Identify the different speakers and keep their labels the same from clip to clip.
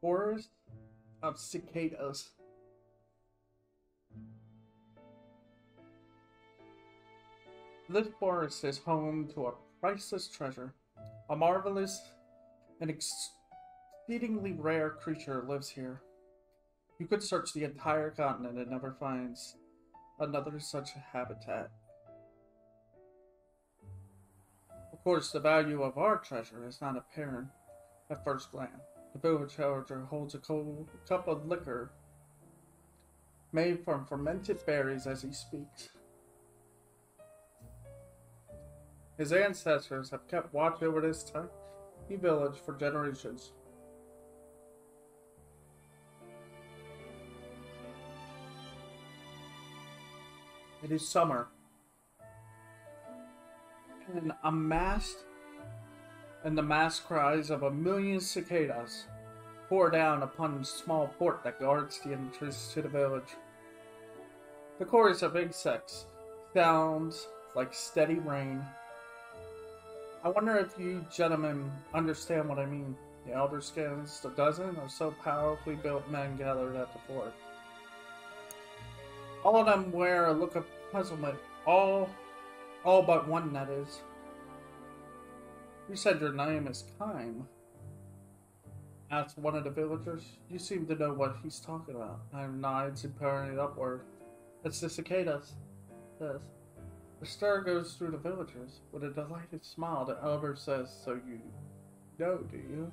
Speaker 1: Forest of cicadas. This forest is home to a priceless treasure. A marvelous and exceedingly rare creature lives here. You could search the entire continent and never find another such habitat. Of course, the value of our treasure is not apparent at first glance. The village elder holds a cold cup of liquor made from fermented berries as he speaks. His ancestors have kept watch over this tiny village for generations. It is summer, and the mass cries of a million cicadas pour down upon the small fort that guards the entrance to the village. The chorus of insects sounds like steady rain. I wonder if you gentlemen understand what I mean. The elder scans a dozen or so powerfully built men gathered at the fort. All of them wear a look of puzzlement. All but one, that is. You said your name is Kime, asked one of the villagers. You seem to know what he's talking about. I nods and pointed upward. It's the cicadas, says. The stir goes through the villagers. With a delighted smile, the elder says, So you know, do you?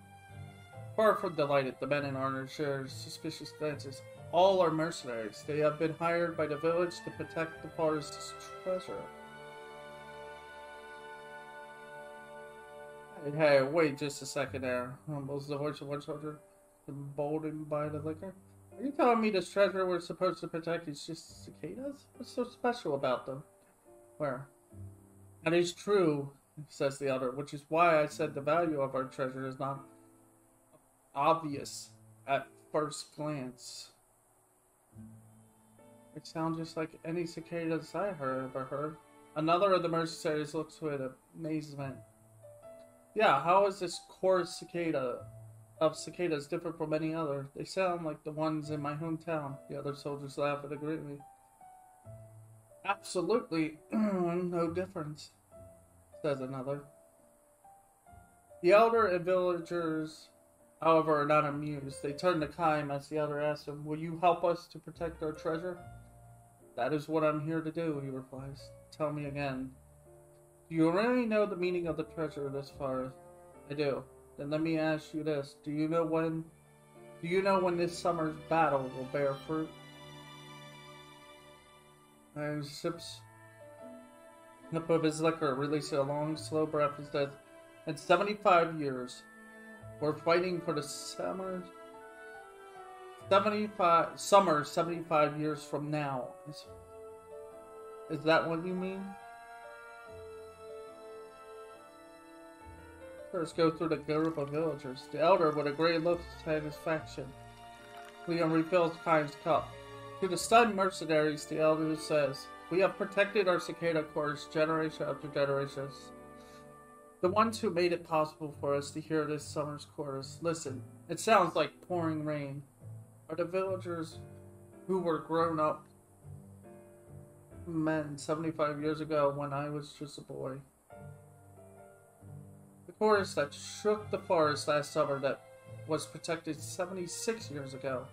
Speaker 1: Far from delighted, the men in armor share suspicious glances. All are mercenaries. They have been hired by the village to protect the forest's treasure. Hey, wait just a second there. Was the voice of one soldier emboldened by the liquor? Are you telling me this treasure we're supposed to protect is just cicadas? What's so special about them? Where? That is true, says the elder, which is why I said the value of our treasure is not obvious at first glance. It sounds just like any cicadas I ever heard. Another of the mercenaries looks with amazement. Yeah, how is this chorus of cicadas different from any other? They sound like the ones in my hometown. The other soldiers laugh and agree with me. Absolutely no difference, says another. The elder and villagers, however, are not amused. They turn to Kime as the elder asks him, Will you help us to protect our treasure? That is what I'm here to do, he replies. Tell me again. Do you really know the meaning of the treasure this far? I do. Then let me ask you this. Do you know when this summer's battle will bear fruit? And sips up of his liquor, releasing a long, slow breath, and says, In 75 years, we're fighting for the summer 75 years from now. Is that what you mean? First, go through the group of villagers. The elder, with a great look of satisfaction, Leon refills Kime's cup. To the stunned mercenaries, the elder says, We have protected our cicada chorus generation after generations. The ones who made it possible for us to hear this summer's chorus. Listen, it sounds like pouring rain. Are the villagers who were grown up men 75 years ago when I was just a boy? The chorus that shook the forest last summer that was protected 76 years ago.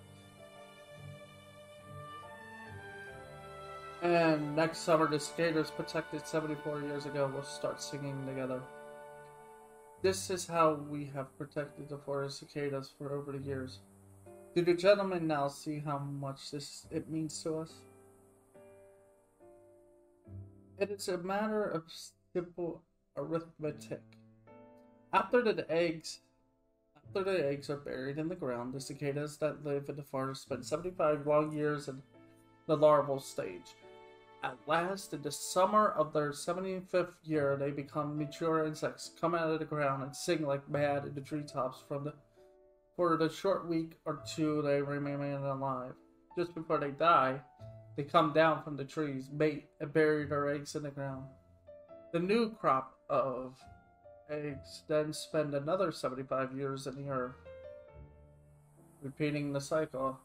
Speaker 1: And next summer, the cicadas protected 74 years ago will start singing together. This is how we have protected the forest cicadas for over the years. Do the gentlemen now see how much it means to us? It is a matter of simple arithmetic. After the eggs are buried in the ground, the cicadas that live in the forest spend 75 long years in the larval stage. At last, in the summer of their 75th year, they become mature insects, come out of the ground, and sing like mad in the treetops. For the short week or two they remain alive. Just before they die, they come down from the trees, mate, and bury their eggs in the ground. The new crop of eggs then spend another 75 years in the earth. repeating the cycle.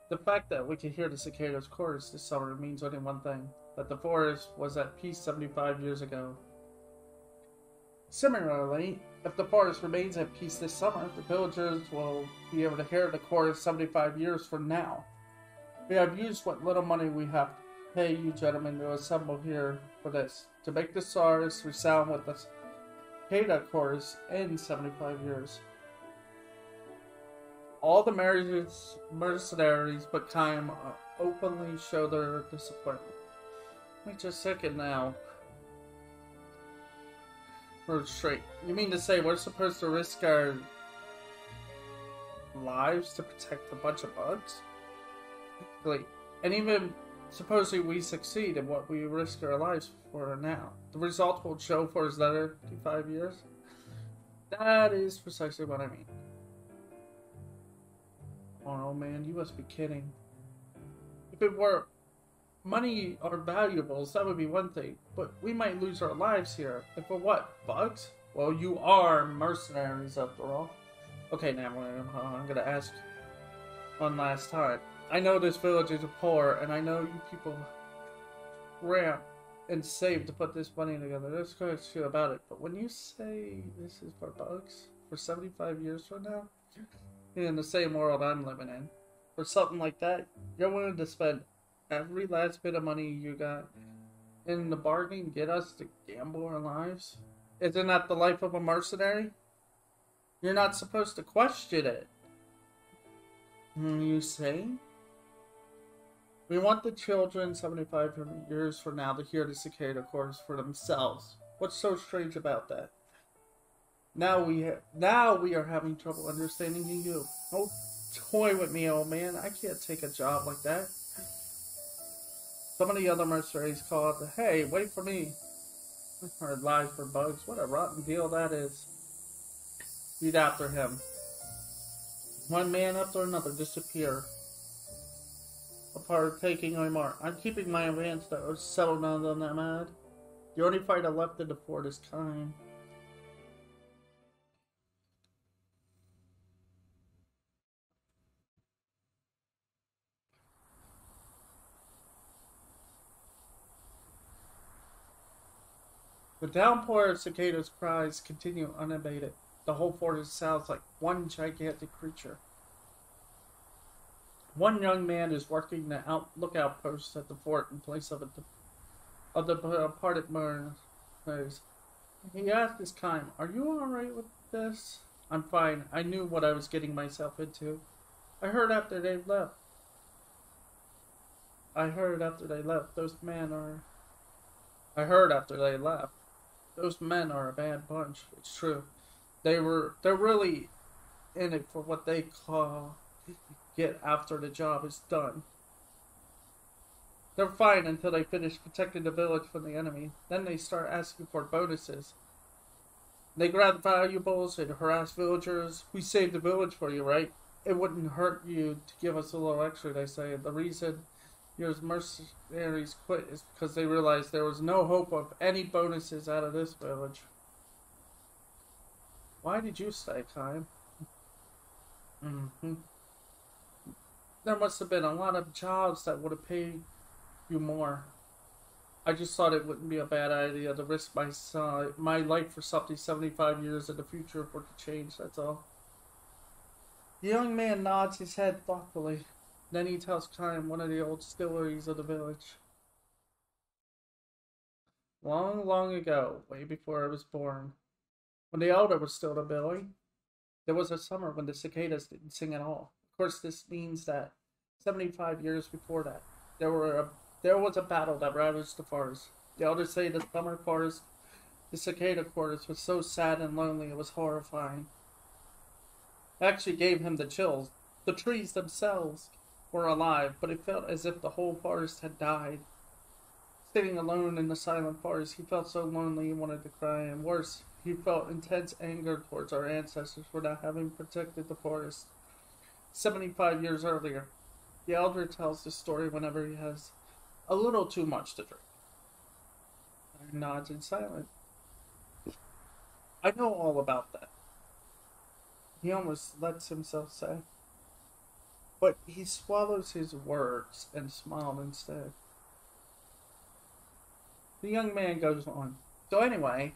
Speaker 1: The fact that we could hear the cicadas' chorus this summer means only one thing, that the forest was at peace 75 years ago. Similarly, if the forest remains at peace this summer, the villagers will be able to hear the chorus 75 years from now. We have used what little money we have to pay you gentlemen to assemble here for this, to make the stars resound with the cicada chorus in 75 years. All the mercenaries but Kaim openly show their disappointment. Wait just a second now. We're straight. You mean to say we're supposed to risk our lives to protect a bunch of bugs? And even supposing we succeed in what we risk our lives for now, the result will show for his letter 55 years? That is precisely what I mean. Oh man, you must be kidding. If it were money or valuables, that would be one thing, but we might lose our lives here. And for what? Bugs? Well, you are mercenaries after all. Okay, now I'm gonna ask one last time. I know this village is poor, and I know you people ramp and save to put this money together. There's good shit about it. But when you say this is for bugs, for 75 years from now, in the same world I'm living in, for something like that, you're willing to spend every last bit of money you got in the bargain, get us to gamble our lives? Isn't that the life of a mercenary? You're not supposed to question it. You say? We want the children 75 years from now to hear the cicada chorus for themselves. What's so strange about that? Now we are having trouble understanding you. Don't toy with me, old man. I can't take a job like that. Some of the other mercenaries called, hey, wait for me. Or lies for bugs. What a rotten deal that is. Beat after him. One man after another disappear. Apart taking my mark. I'm keeping my advance though. Settle down on that mad. The only fighter left in the fort is kind. The downpour of cicadas' cries continue unabated. The whole forest sounds like one gigantic creature. One young man is working the lookout post at the fort in place of the parted mercenaries. He asked his kind, "Are you alright with this?" "I'm fine. I knew what I was getting myself into. I heard after they left. I heard after they left. Those men are a bad bunch. It's true. They're really in it for what they call get after the job is done. They're fine until they finish protecting the village from the enemy. Then they start asking for bonuses. They grab valuables and harass villagers. We saved the village for you, right? It wouldn't hurt you to give us a little extra, they say. The reason your mercenaries quit is because they realized there was no hope of any bonuses out of this village. Why did you stay, Kaim? There must have been a lot of jobs that would have paid you more. I just thought it wouldn't be a bad idea to risk my life for something 75 years in the future for it to change, that's all. The young man nods his head thoughtfully. Then he tells Kaim one of the old distilleries of the village. Long, long ago, way before I was born, when the elder was still a boy, there was a summer when the cicadas didn't sing at all. Of course, this means that 75 years before that, there was a battle that ravaged the forest. The elders say the summer forest, the cicada chorus, was so sad and lonely it was horrifying. It actually gave him the chills. The trees themselves were alive, but it felt as if the whole forest had died. Sitting alone in the silent forest, he felt so lonely he wanted to cry, and worse, he felt intense anger towards our ancestors for not having protected the forest. 75 years earlier, the elder tells this story whenever he has a little too much to drink. I nods in silence. I know all about that. he almost lets himself say. But he swallows his words and smiled instead. The young man goes on. So anyway,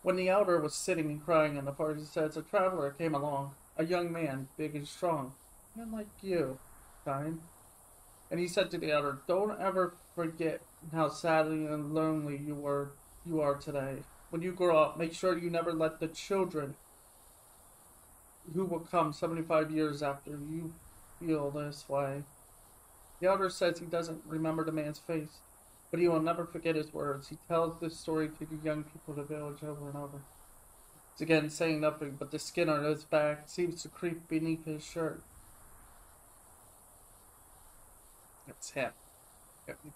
Speaker 1: when the elder was sitting and crying in the forest, he says, a traveler came along, a young man, big and strong, and like you, kind. And he said to the elder, don't ever forget how sadly and lonely you are today. When you grow up, make sure you never let the children who will come 75 years after you feel this way. The elder says he doesn't remember the man's face, but he will never forget his words. He tells this story to the young people of the village over and over. He's again saying nothing, but the skin on his back seems to creep beneath his shirt. It's him.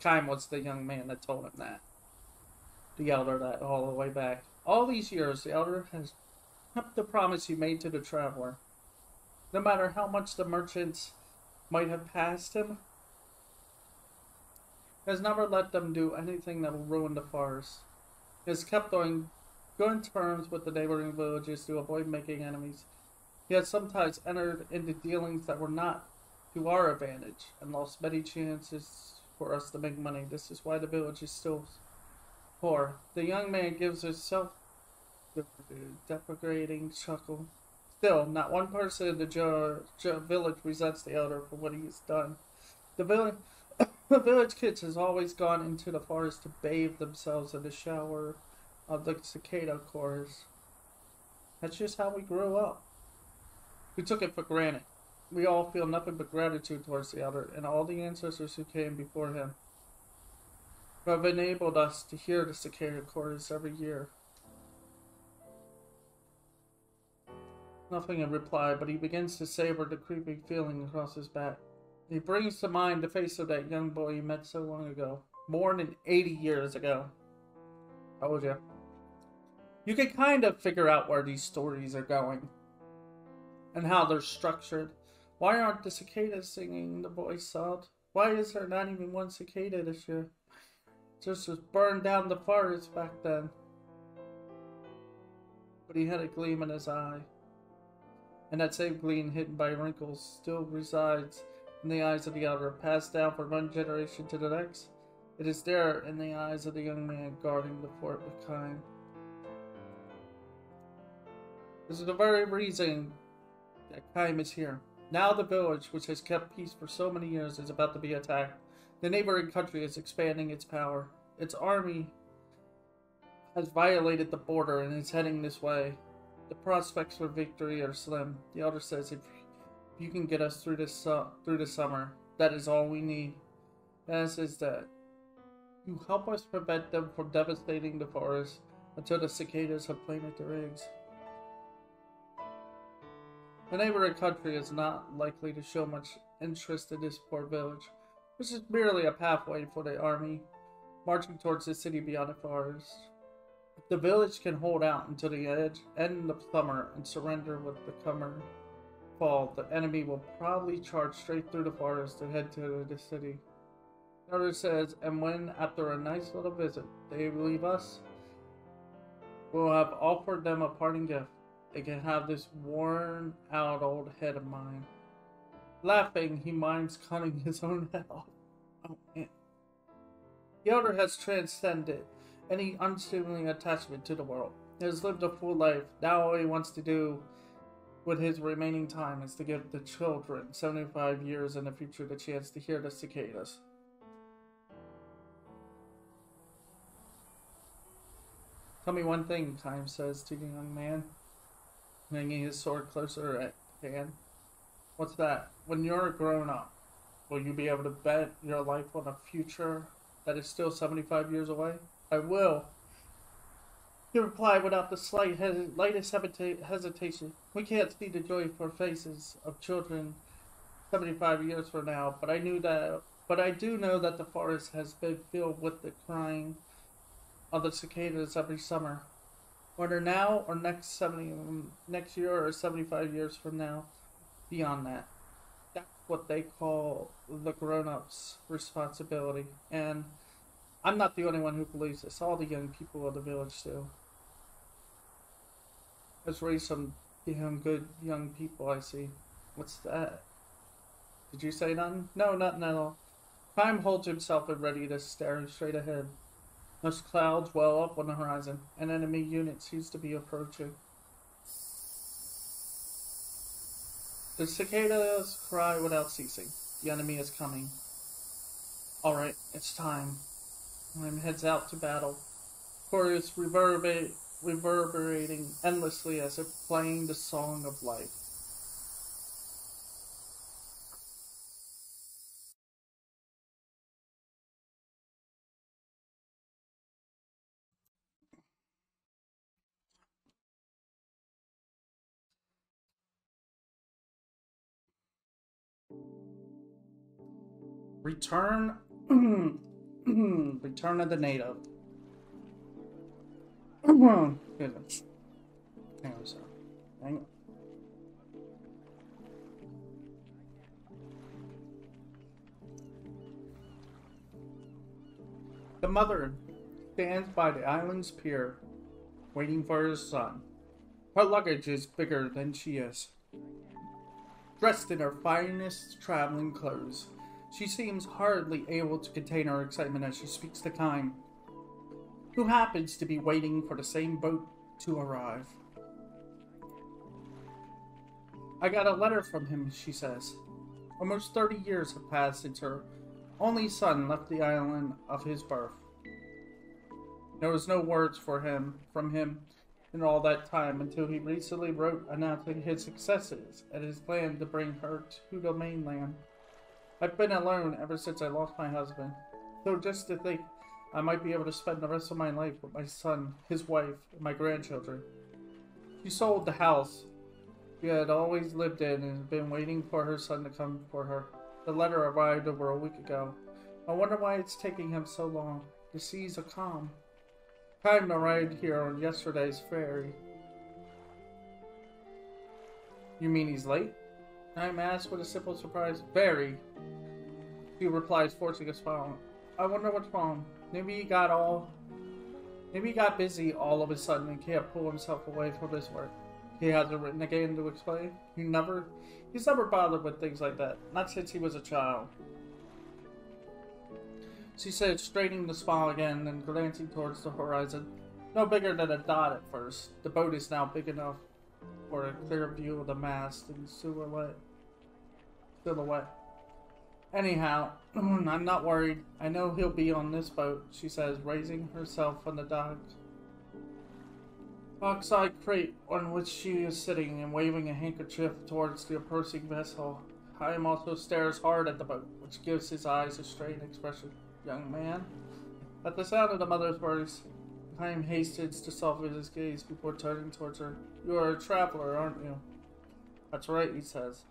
Speaker 1: Kime was the young man that told him that. The elder that all the way back. All these years, the elder has kept the promise he made to the traveler. No matter how much the merchants might have passed him, he has never let them do anything that will ruin the forest. He has kept on good terms with the neighboring villages to avoid making enemies. He has sometimes entered into dealings that were not to our advantage and lost many chances for us to make money. This is why the village is still poor. The young man gives a self-deprecating chuckle. Still, not one person in the village resents the elder for what he has done. The village kids has always gone into the forest to bathe themselves in the shower of the cicada chorus. That's just how we grew up. We took it for granted. We all feel nothing but gratitude towards the elder and all the ancestors who came before him, who have enabled us to hear the cicada chorus every year. Nothing in reply, but he begins to savor the creeping feeling across his back. He brings to mind the face of that young boy he met so long ago, more than 80 years ago. Told you. You can kind of figure out where these stories are going and how they're structured. Why aren't the cicadas singing? The boy sobbed. Why is there not even one cicada this year? Just burned down the forest back then. But he had a gleam in his eye. And that same gleam, hidden by wrinkles, still resides in the eyes of the elder, passed down from one generation to the next. It is there in the eyes of the young man guarding the fort with Kime. This is the very reason that Kime is here. Now the village, which has kept peace for so many years, is about to be attacked. The neighboring country is expanding its power. Its army has violated the border and is heading this way. The prospects for victory are slim. The elder says, if you can get us through the summer, that is all we need. As is that you help us prevent them from devastating the forest until the cicadas have planted their eggs. The neighboring country is not likely to show much interest in this poor village, which is merely a pathway for the army marching towards the city beyond the forest. If the village can hold out until the end of summer and surrender with the coming fall, the enemy will probably charge straight through the forest and head to the city. The elder says, and when, after a nice little visit, they leave us, we'll have offered them a parting gift. They can have this worn-out old head of mine. Laughing, he minds cutting his own head off. Oh, man. The elder has transcended any unseemly attachment to the world. He has lived a full life. Now all he wants to do with his remaining time is to give the children 75 years in the future the chance to hear the cicadas. Tell me one thing, Kime says to the young man, bringing his sword closer at hand. What's that? When you're grown up, will you be able to bet your life on a future that is still 75 years away? I will. He replied without the lightest hesitation. We can't see the joyful faces of children 75 years from now, but I do know that the forest has been filled with the crying of the cicadas every summer. Whether now or next year or 75 years from now, beyond that. That's what they call the grown-ups' responsibility. And I'm not the only one who believes this. All the young people of the village do. Let's raise some Damn good young people, I see. What's that? Did you say nothing? No, nothing at all. Time holds himself and ready to stare straight ahead. Those clouds well up on the horizon. An enemy unit seems to be approaching. The cicadas cry without ceasing. The enemy is coming. Alright, it's time. Time heads out to battle. Chorus reverberating endlessly as if playing the song of life. Return Return of the Native. Hang on, sir. Hang on. The mother stands by the island's pier, waiting for her son. Her luggage is bigger than she is. Dressed in her finest traveling clothes, she seems hardly able to contain her excitement as she speaks to Kime, who happens to be waiting for the same boat to arrive. I got a letter from him, she says. Almost 30 years have passed since her only son left the island of his birth. There was no words from him in all that time until he recently wrote announcing his successes and his plan to bring her to the mainland. I've been alone ever since I lost my husband, so just to think I might be able to spend the rest of my life with my son, his wife, and my grandchildren. She sold the house she had always lived in and has been waiting for her son to come for her. The letter arrived over a week ago. I wonder why it's taking him so long. The seas are calm. Time arrived here on yesterday's ferry. You mean he's late? I'm asked with a simple surprise. Very. She replies, forcing a smile. I wonder what's wrong. Maybe he got busy all of a sudden and can't pull himself away from his work. He hasn't written again to explain. He's never bothered with things like that. Not since he was a child. She said, straightening the smile again and glancing towards the horizon. No bigger than a dot at first. The boat is now big enough for a clear view of the mast and silhouette. Anyhow, I'm not worried. I know he'll be on this boat, she says, raising herself on the dockside crate on which she is sitting and waving a handkerchief towards the approaching vessel. Chaim also stares hard at the boat, which gives his eyes a strained expression. Young man? At the sound of the mother's voice, Chaim hastens to soften his gaze before turning towards her. You are a traveler, aren't you? That's right, he says.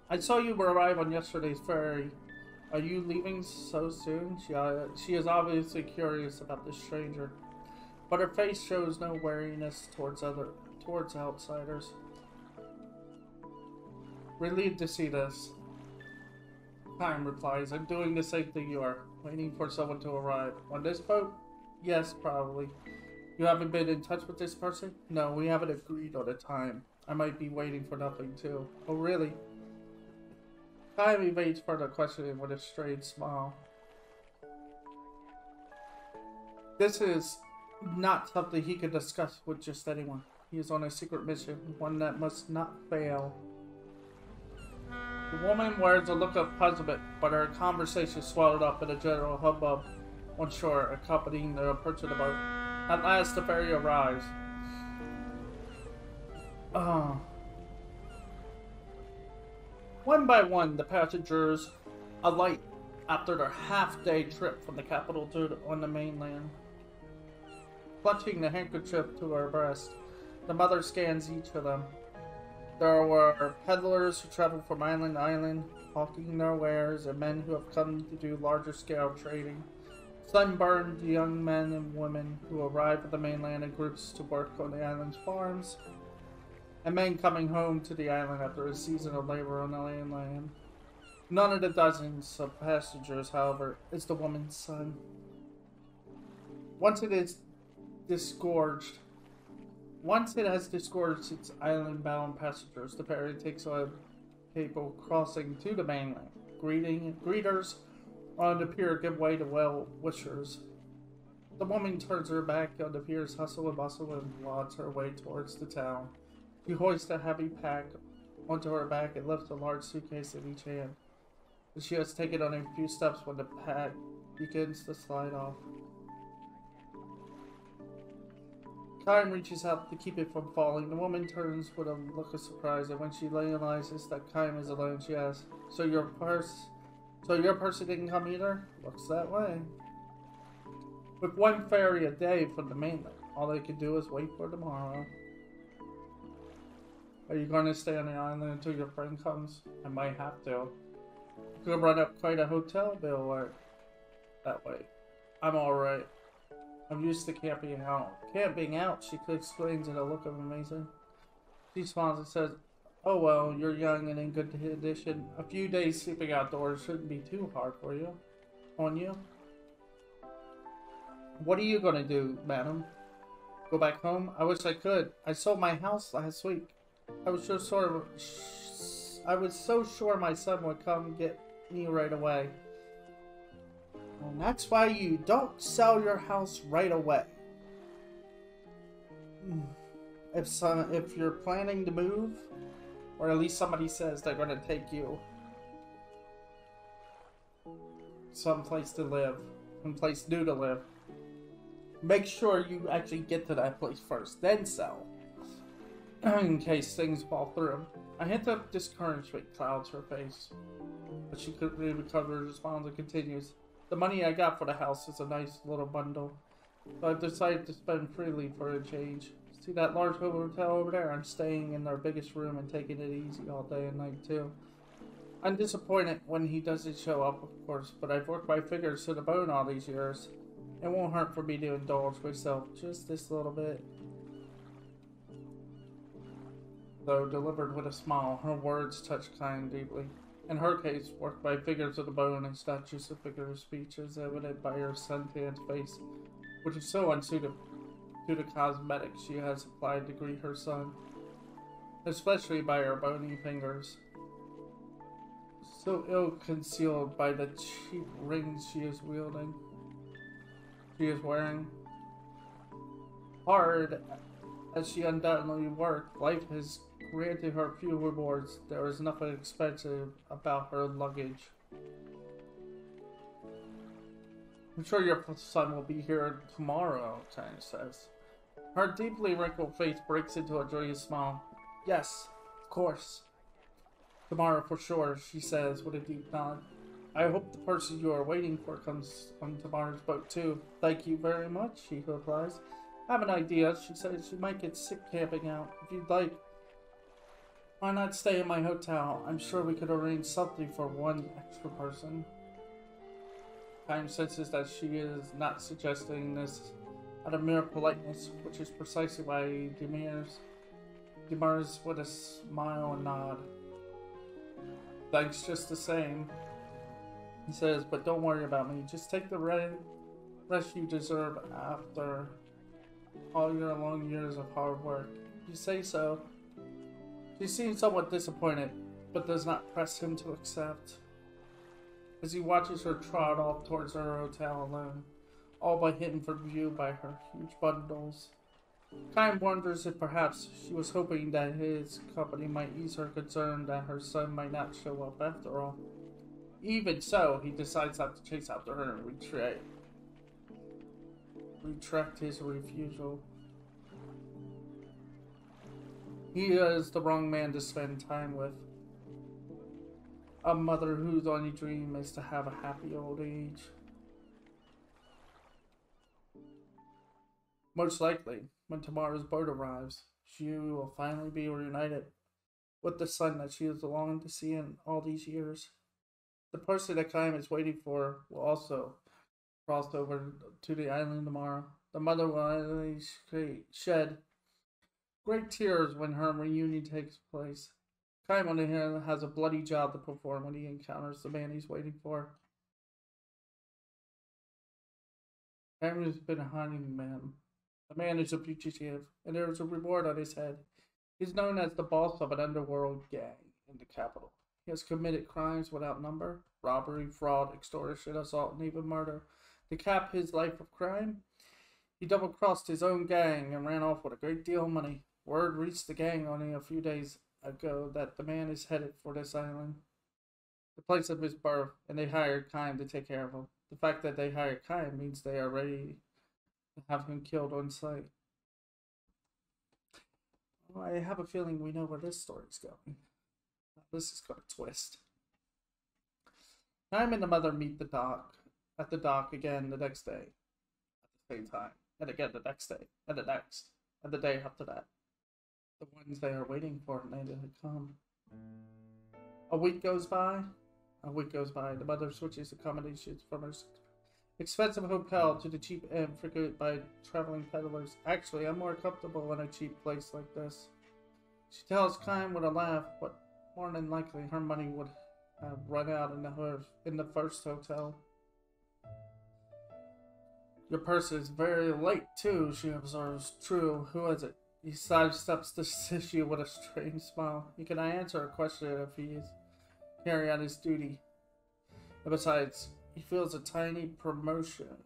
Speaker 1: I saw you arrive on yesterday's ferry. Are you leaving so soon? She is obviously curious about this stranger, but her face shows no wariness towards outsiders. Relieved to see this. Chaim replies, I'm doing the same thing you are, waiting for someone to arrive. On this boat? Yes, probably. You haven't been in touch with this person? No, we haven't agreed on a time. I might be waiting for nothing too. Oh, really? Chaim evades further questioning with a strained smile. This is not something he can discuss with just anyone. He is on a secret mission, one that must not fail. The woman wears a look of puzzlement, but her conversation swallowed up in a general hubbub on shore, accompanying the approach of the boat. At last, the ferry arrives. One by one, the passengers alight after their half-day trip from the capital on the mainland. Clutching the handkerchief to her breast, the mother scans each of them. There were peddlers who traveled from island to island, hawking their wares, and men who have come to do larger-scale trading. Sunburned young men and women who arrive at the mainland in groups to work on the island's farms, and men coming home to the island after a season of labor on the mainland. None of the dozens of passengers, however, is the woman's son. Once it is disgorged, Once it has disgorged its island-bound passengers, the ferry takes a cable crossing to the mainland. Greeters on the pier give way to well-wishers. The woman turns her back on the pier's hustle and bustle and plods her way towards the town. She hoists a heavy pack onto her back and lifts a large suitcase in each hand. She has taken only a few steps when the pack begins to slide off. Kyle reaches out to keep it from falling. The woman turns with a look of surprise, and when she realizes that Kyle is alone, she asks, So your person didn't come either? Looks that way. With one ferry a day from the mainland, all they can do is wait for tomorrow. Are you going to stay on the island until your friend comes? I might have to. Could run up quite a hotel bill that way. I'm alright. I'm used to camping out. Camping out, she exclaims in a look of amazement. She smiles and says, Oh well, you're young and in good condition. A few days sleeping outdoors shouldn't be too hard for you. On you? What are you going to do, madam? Go back home? I wish I could. I sold my house last week. I was so sure my son would come get me right away. And that's why you don't sell your house right away. If you're planning to move, or at least somebody says they're going to take you someplace to live, someplace new to live, make sure you actually get to that place first, then sell. In case things fall through. A hint of discouragement clouds her face, but she quickly recovers, responds, and continues. The money I got for the house is a nice little bundle, so I've decided to spend freely for a change. See that large hotel over there? I'm staying in their biggest room and taking it easy all day and night too. I'm disappointed when he doesn't show up, of course, but I've worked my fingers to the bone all these years. It won't hurt for me to indulge myself just this little bit. Though delivered with a smile, her words touched Kyan deeply. In her case, worked by figures of the bone is not just a figure of speech, as evident by her suntanned face, which is so unsuited to the cosmetics she has applied to greet her son, especially by her bony fingers, so ill-concealed by the cheap rings she is wearing. Hard as she undoubtedly worked, life has granted her few rewards. There is nothing expensive about her luggage. I'm sure your son will be here tomorrow, China says. Her deeply wrinkled face breaks into a joyous smile. Yes, of course. Tomorrow for sure, she says with a deep nod. I hope the person you are waiting for comes on tomorrow's boat too. Thank you very much, she replies. I have an idea. She says she might get sick camping out. If you'd like, why not stay in my hotel? I'm sure we could arrange something for one extra person. Time senses that she is not suggesting this out of mere politeness, which is precisely why he demurs with a smile and nod. Thanks just the same, he says, but don't worry about me. Just take the rest you deserve after all your long years of hard work. You say so. She seems somewhat disappointed, but does not press him to accept. As he watches her trot off towards her hotel alone, all but hidden from view by her huge bundles. Kyan wonders if perhaps she was hoping that his company might ease her concern that her son might not show up after all. Even so, he decides not to chase after her and retract his refusal. He is the wrong man to spend time with. A mother whose only dream is to have a happy old age. Most likely, when tomorrow's boat arrives, she will finally be reunited with the son that she has longed to see in all these years. The person that Kyan is waiting for will also cross over to the island tomorrow. The mother will shed great tears when her reunion takes place. Kyan, on the other hand, has a bloody job to perform when he encounters the man he's waiting for. Kyan has been hiding him The man is a fugitive, and there is a reward on his head. He's known as the boss of an underworld gang in the capital. He has committed crimes without number: robbery, fraud, extortion, assault, and even murder. To cap his life of crime, he double-crossed his own gang and ran off with a great deal of money. Word reached the gang only a few days ago that the man is headed for this island, the place of his birth, and they hired Kime to take care of him. The fact that they hired Kime means they are ready to have him killed on sight. Well, I have a feeling we know where this story's going. This is going to twist. Kime and the mother meet at the dock again the next day, at the same time, and again the next day, and the next, and the day after that. The ones they are waiting for may have come. A week goes by. The mother switches accommodations from her expensive hotel to the cheap inn frequented by traveling peddlers. Actually, I'm more comfortable in a cheap place like this. She tells Kime with a laugh, but more than likely her money would have run out in the first hotel. Your purse is very late too, she observes. True, who is it? He sidesteps this issue with a strange smile. He can answer a question if he is carrying out his duty. And besides, he feels a tiny premonition.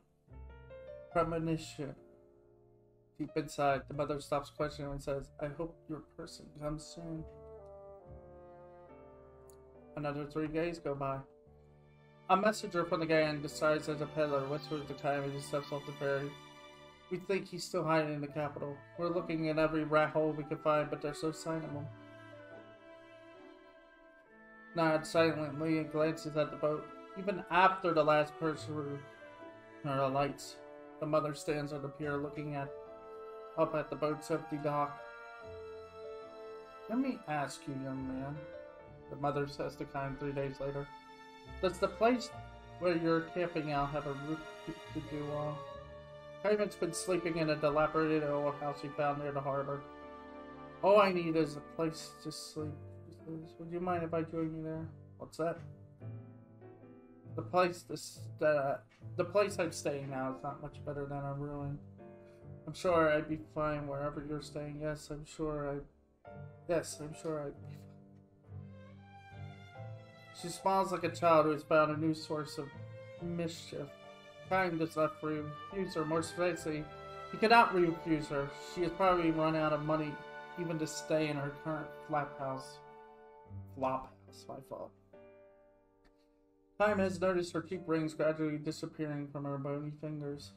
Speaker 1: Deep inside, the mother stops questioning and says, I hope your person comes soon. Another 3 days go by. A messenger from the gang, disguised as a peddler, whispers to Kime as he steps off the ferry. We think he's still hiding in the capital. We're looking in every rat hole we can find, but there's no sign of him. Nods silently and glances at the boat. Even after the last person alights, the mother stands on the pier looking up at the boat's empty dock. Let me ask you, young man, the mother says to Kime 3 days later. Does the place where you're camping out have a roof to do all? Kime's been sleeping in a dilapidated old house he found near the harbor. All I need is a place to sleep. Would you mind if I join you there? What's that? The place I'm staying now is not much better than a ruin. I'm sure I'd be fine wherever you're staying. Yes, I'm sure I'd be fine. She smiles like a child who has found a new source of mischief. Kime does not refuse her. More precisely, he cannot refuse her. She has probably run out of money even to stay in her current flop house, my fault. Kime has noticed her cheap rings gradually disappearing from her bony fingers.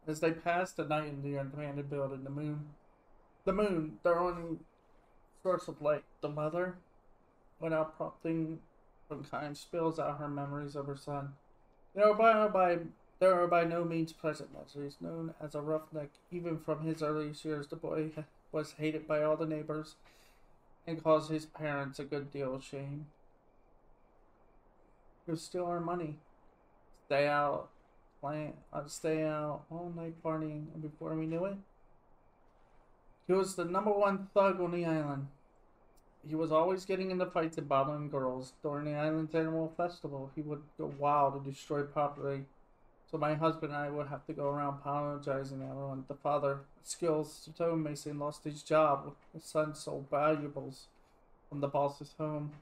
Speaker 1: As they pass the night in the abandoned building, the moon, their only source of light, the mother, without prompting from Kime, spills out her memories of her son. There are by no means pleasant memories. Known as a roughneck, even from his earliest years, the boy was hated by all the neighbors and caused his parents a good deal of shame. He would steal our money, stay out all night partying, and before we knew it, he was the #1 thug on the island. He was always getting into fights and bothering girls. During the island's annual festival, he would go wild and destroy property. So my husband and I would have to go around apologizing to everyone. The father, a skilled stonemason, lost his job. His son sold valuables from the boss's home.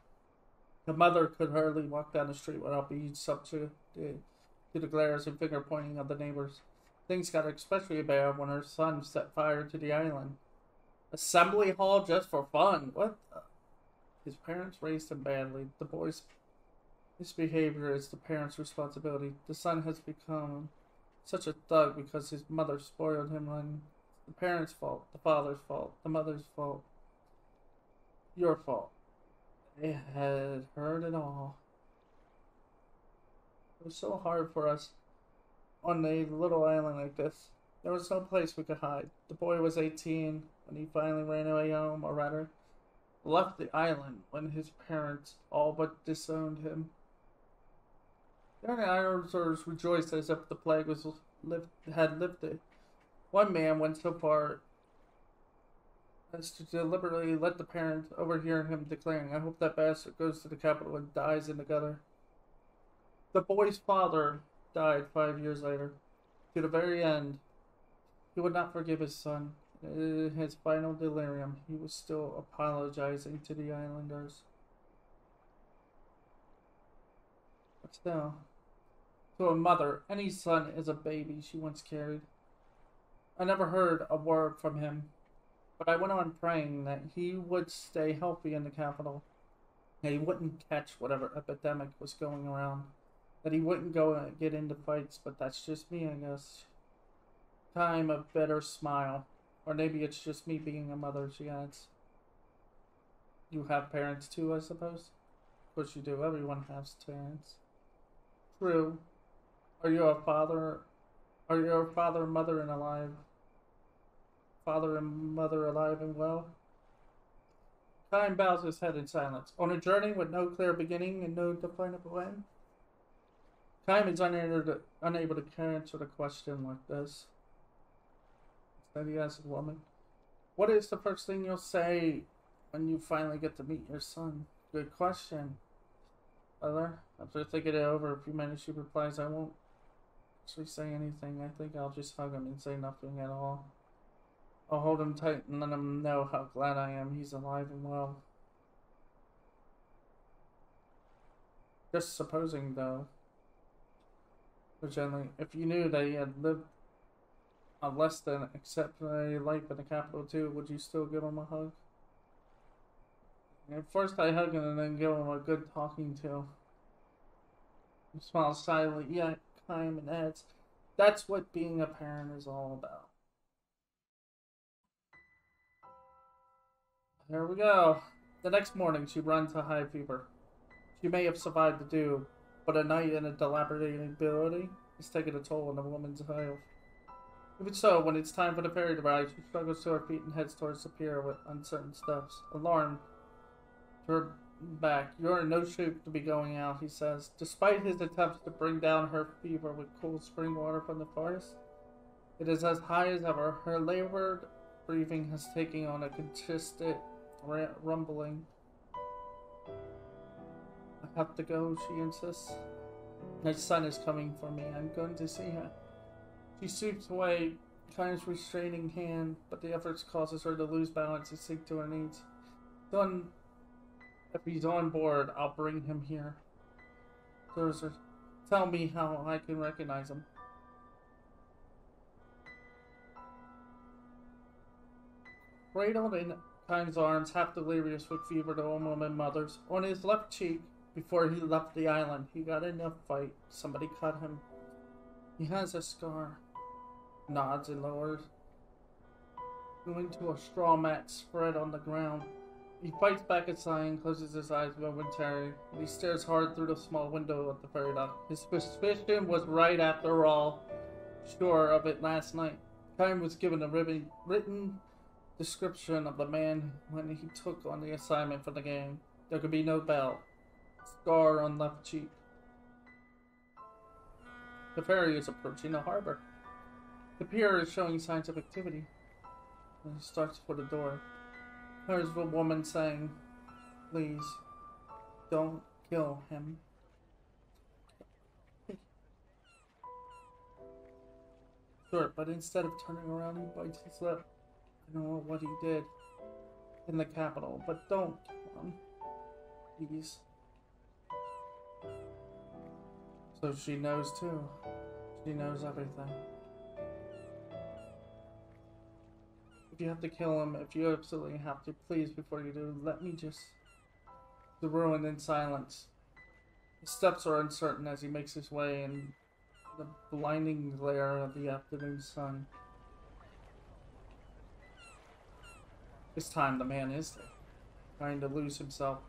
Speaker 1: The mother could hardly walk down the street without being subject to the glares and finger pointing of the neighbors. Things got especially bad when her son set fire to the island. Assembly hall just for fun. What the? His parents raised him badly. The boy's misbehavior is the parents' responsibility. The son has become such a thug because his mother spoiled him. And the parents' fault, the father's fault, the mother's fault, your fault. They had heard it all. It was so hard for us on a little island like this. There was no place we could hide. The boy was 18 when he finally ran away home, or rather, left the island when his parents all but disowned him. The other islanders rejoiced as if the plague had lifted. One man went so far as to deliberately let the parents overhear him declaring, I hope that bastard goes to the capital and dies in the gutter. The boy's father died 5 years later. To the very end, he would not forgive his son. In his final delirium, he was still apologizing to the islanders. But still, to a mother, any son is a baby she once carried. I never heard a word from him, but I went on praying that he would stay healthy in the capital, that he wouldn't catch whatever epidemic was going around, that he wouldn't go and get into fights, but that's just me, I guess. Time a bitter smile. Or maybe it's just me being a mother, she adds. You have parents too, I suppose? Of course you do. Everyone has parents. True. Are you a father? Are your father and mother and alive? Father and mother alive and well? Kyle bows his head in silence. On a journey with no clear beginning and no definable end? Kyle is unable to answer the question like this. Instead he asks the woman, what is the first thing you'll say when you finally get to meet your son? Good question. Mother, after thinking it over a few minutes, she replies, I won't actually say anything. I think I'll just hug him and say nothing at all. I'll hold him tight and let him know how glad I am he's alive and well. Just supposing, though, gently, if you knew that he had lived a less than exceptional life in the capital too, would you still give him a hug? And first I hug him and then give him a good talking to. He smiles silently, yet kind, and adds, that's what being a parent is all about. There we go. The next morning she runs a high fever. She may have survived the dew, but a night in a dilapidated building is taking a toll on the woman's health. Even so, when it's time for the ferry to rise, she struggles to her feet and heads towards the pier with uncertain steps. Alarmed, to her back, you're in no shape to be going out, he says. Despite his attempts to bring down her fever with cool spring water from the forest, it is as high as ever. Her labored breathing has taken on a consistent rumbling. I have to go, she insists. My son is coming for me. I'm going to see her. She sweeps away Kyle's restraining hand, but the efforts causes her to lose balance and sink to her knees. Son, if he's on board, I'll bring him here. Sir, tell me how I can recognize him. Cradled in Kyle's arms, half delirious with fever, the old woman mutters. On his left cheek, before he left the island, he got in a fight. Somebody cut him. He has a scar. Nods and lowers into a straw mat spread on the ground. He fights back a sigh and closes his eyes momentarily. He stares hard through the small window of the ferry dock. His suspicion was right after all. Sure of it last night. Kyle was given a written description of the man when he took on the assignment for the game. There could be no bell. Scar on left cheek. The ferry is approaching the harbor. The pier is showing signs of activity. And he starts for the door. There's the woman saying, please, don't kill him. Sure, but instead of turning around, he bites his lip. I know what he did in the capital, but don't kill him. Please. So she knows too. She knows everything. If you have to kill him, if you absolutely have to, please, before you do, let me just... The ruin in silence. His steps are uncertain as he makes his way in the blinding glare of the afternoon sun. This time the man is there, trying to lose himself.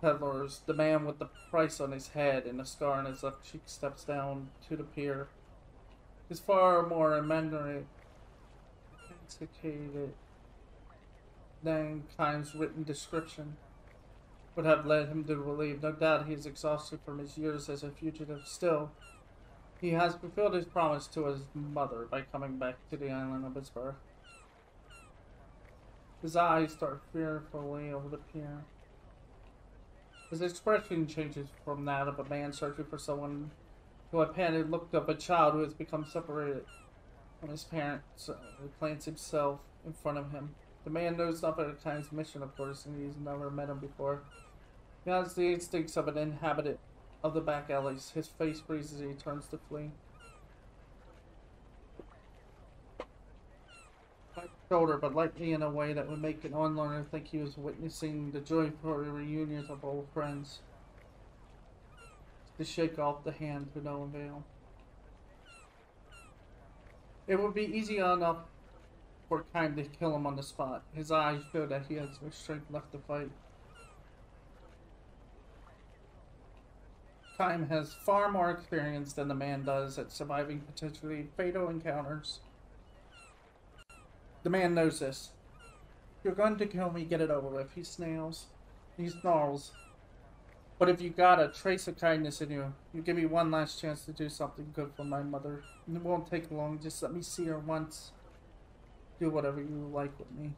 Speaker 1: Peddlers, the man with the price on his head and a scar on his left cheek steps down to the pier. He's far more intoxicated than Kyle's written description would have led him to believe. No doubt he is exhausted from his years as a fugitive. Still, he has fulfilled his promise to his mother by coming back to the island of his birth. His eyes start fearfully over the pier. His expression changes from that of a man searching for someone to a panicked look of a child who has become separated from his parents, who plants himself in front of him. The man knows nothing of Kaim's mission, of course, and he's never met him before. He has the instincts of an inhabitant of the back alleys. His face freezes as he turns to flee. Shoulder, but lightly in a way that would make an onlooker think he was witnessing the joyful reunions of old friends. To shake off the hand to no avail. It would be easy enough for Kaim to kill him on the spot. His eyes show that he has no strength left to fight. Kaim has far more experience than the man does at surviving potentially fatal encounters. The man knows this. If you're going to kill me, get it over with. He snarls. But if you got a trace of kindness in you, you give me one last chance to do something good for my mother. It won't take long. Just let me see her once. Do whatever you like with me.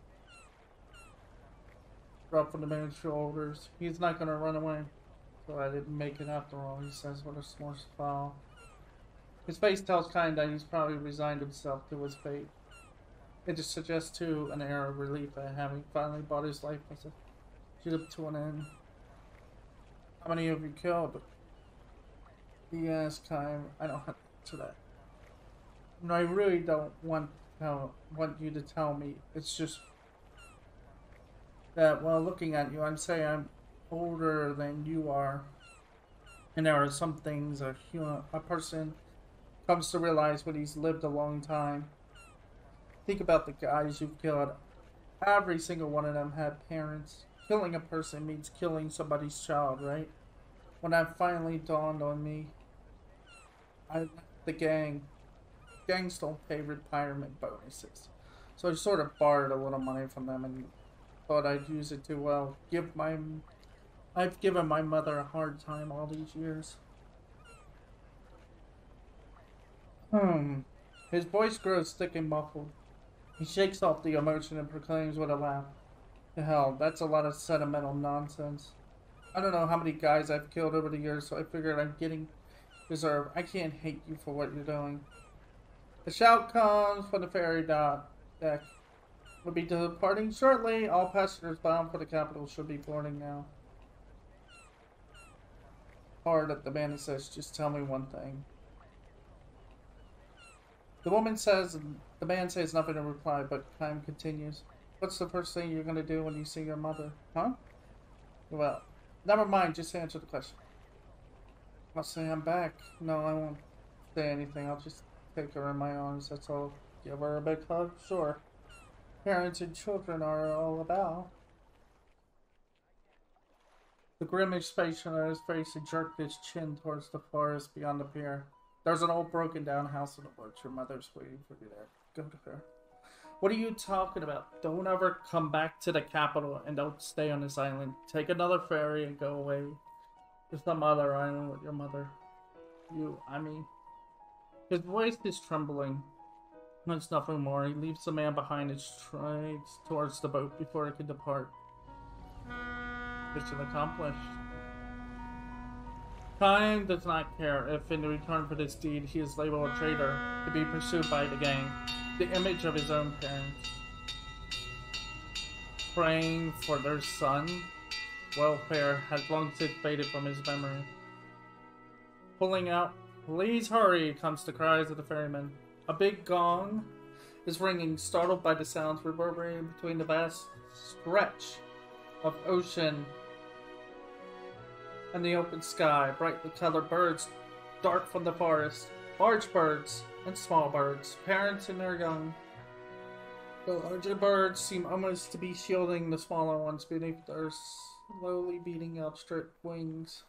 Speaker 1: Drop from the man's shoulders. He's not going to run away. So I didn't make it after all, he says with a small smile. His face tells Kaim that he's probably resigned himself to his fate. It just suggests, too, an air of relief at having finally brought his life as a ship to an end. How many have you killed? He asked Kaim. I don't have to answer that. No, I really don't want you to tell me. It's just that while looking at you, I'm saying I'm older than you are. And there are some things a person comes to realize when he's lived a long time. Think about the guys you've killed. Every single one of them had parents. Killing a person means killing somebody's child, right? When that finally dawned on me, I left the gang. Gangs don't pay retirement bonuses. So I sort of borrowed a little money from them and thought I'd use it to, well, I've given my mother a hard time all these years. His voice grows thick and muffled. He shakes off the emotion and proclaims with a laugh. To hell, that's a lot of sentimental nonsense. I don't know how many guys I've killed over the years, so I figured I'm getting deserved. I can't hate you for what you're doing. A shout comes from the ferry deck. We'll be departing shortly. All passengers bound for the capital should be boarding now. Hard at the man says, just tell me one thing. The man says nothing in reply, but Kaim continues. What's the first thing you're going to do when you see your mother? Huh? Well, never mind, just answer the question. I'll say I'm back. No, I won't say anything. I'll just take her in my arms, that's all. Give her a big hug? Sure. Parents and children are all about. The grim expression on his face, he jerked his chin towards the forest beyond the pier. There's an old broken down house in the woods. Your mother's waiting for you there. Go to her. What are you talking about? Don't ever come back to the capital and don't stay on this island. Take another ferry and go away to some other island with your mother. His voice is trembling. There's nothing more. He leaves the man behind and strides towards the boat before it can depart. Mission accomplished. Kaim does not care if, in return for this deed, he is labeled a traitor to be pursued by the gang. The image of his own parents, praying for their son's welfare, has long since faded from his memory. Pulling out, please hurry, comes the cries of the ferryman. A big gong is ringing, startled by the sounds reverberating between the vast stretch of ocean and the open sky. Brightly colored birds dart from the forest. Large birds and small birds, parents and their young. The larger birds seem almost to be shielding the smaller ones beneath their slowly beating outstretched wings.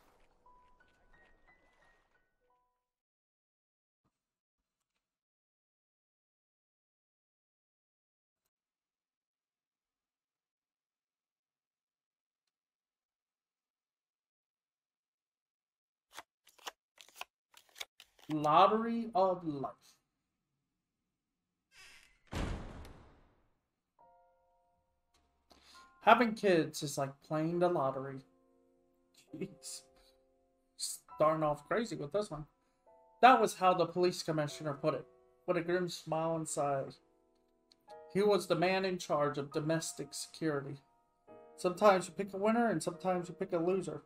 Speaker 1: Lottery of life. Having kids is like playing the lottery. Jeez. Starting off crazy with this one. That was how the police commissioner put it, with a grim smile inside. He was the man in charge of domestic security. Sometimes you pick a winner and sometimes you pick a loser.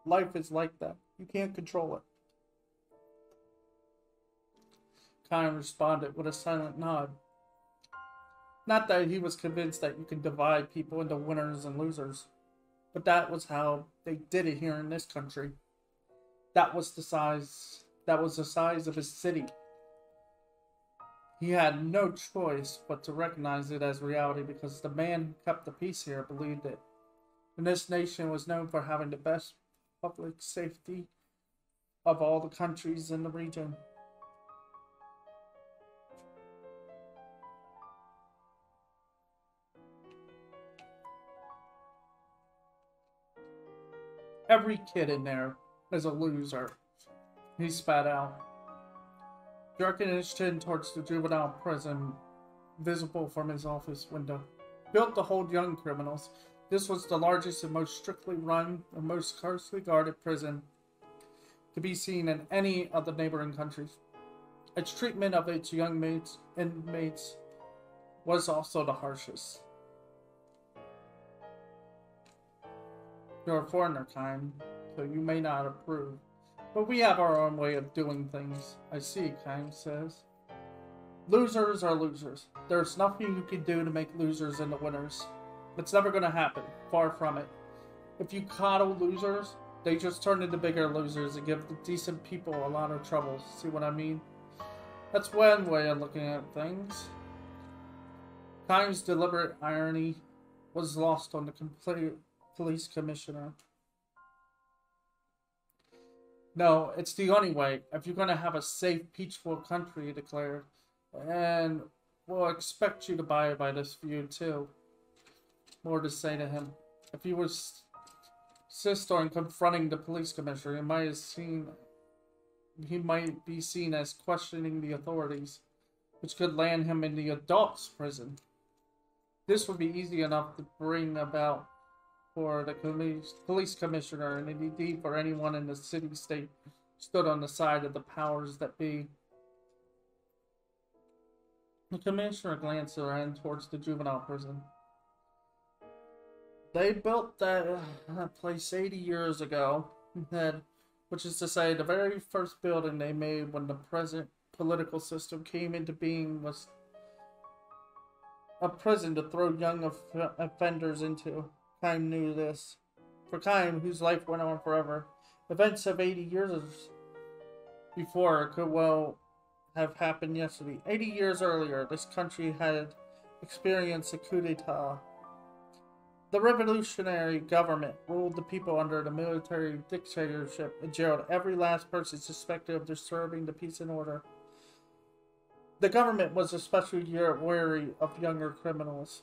Speaker 1: Life is like that. You can't control it. Kyle responded with a silent nod. Not that he was convinced that you can divide people into winners and losers, but that was how they did it here in this country. That was the size of his city. He had no choice but to recognize it as reality because the man who kept the peace here believed it. And this nation was known for having the best public safety of all the countries in the region. Every kid in there is a loser, he spat out, jerking his chin towards the juvenile prison visible from his office window. Built to hold young criminals, this was the largest and most strictly run and most closely guarded prison to be seen in any of the neighboring countries. Its treatment of its young inmates was also the harshest. You're a foreigner, kind, so you may not approve. But we have our own way of doing things, I see, Kind says. Losers are losers. There's nothing you can do to make losers into winners. It's never going to happen. Far from it. If you coddle losers, they just turn into bigger losers and give the decent people a lot of trouble. See what I mean? That's one way of looking at things. Kind's deliberate irony was lost on the complete police commissioner. No, it's the only way if you're going to have a safe, peaceful country, he declared. And we'll expect you to abide by this view, too. More to say to him. If he was insist on confronting the police commissioner, he might be seen as questioning the authorities, which could land him in the adults' prison. This would be easy enough to bring about for the police commissioner and indeed for anyone in the city-state stood on the side of the powers that be. The commissioner glanced around towards the juvenile prison. They built that place 80 years ago, which is to say the very first building they made when the present political system came into being was a prison to throw young offenders into. Kime knew this. For Kime, whose life went on forever, events of 80 years before could well have happened yesterday. 80 years earlier, this country had experienced a coup d'etat. The revolutionary government ruled the people under the military dictatorship and jailed every last person suspected of disturbing the peace and order. The government was especially wary of younger criminals.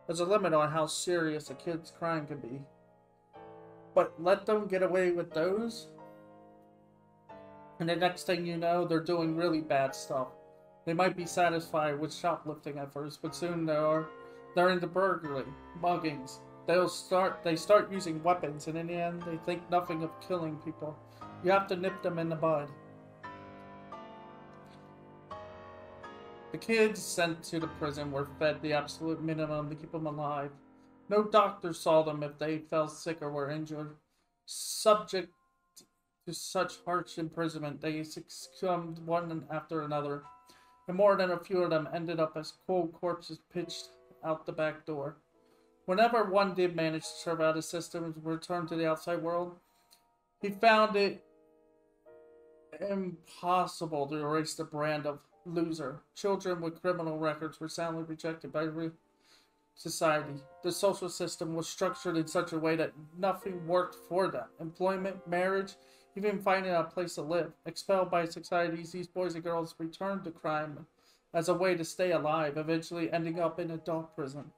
Speaker 1: There's a limit on how serious a kid's crime can be. But let them get away with those, and the next thing you know, they're doing really bad stuff. They might be satisfied with shoplifting at first, but soon they're into burglary, muggings. They start using weapons, and in the end, they think nothing of killing people. You have to nip them in the bud. The kids sent to the prison were fed the absolute minimum to keep them alive. No doctor saw them if they fell sick or were injured. Subject to such harsh imprisonment, they succumbed one after another, and more than a few of them ended up as cold corpses pitched out the back door. Whenever one did manage to survive the system and return to the outside world, he found it impossible to erase the brand of loser. Children with criminal records were soundly rejected by society. The social system was structured in such a way that nothing worked for them. Employment, marriage, even finding a place to live. Expelled by societies, these boys and girls returned to crime as a way to stay alive, eventually ending up in adult prison.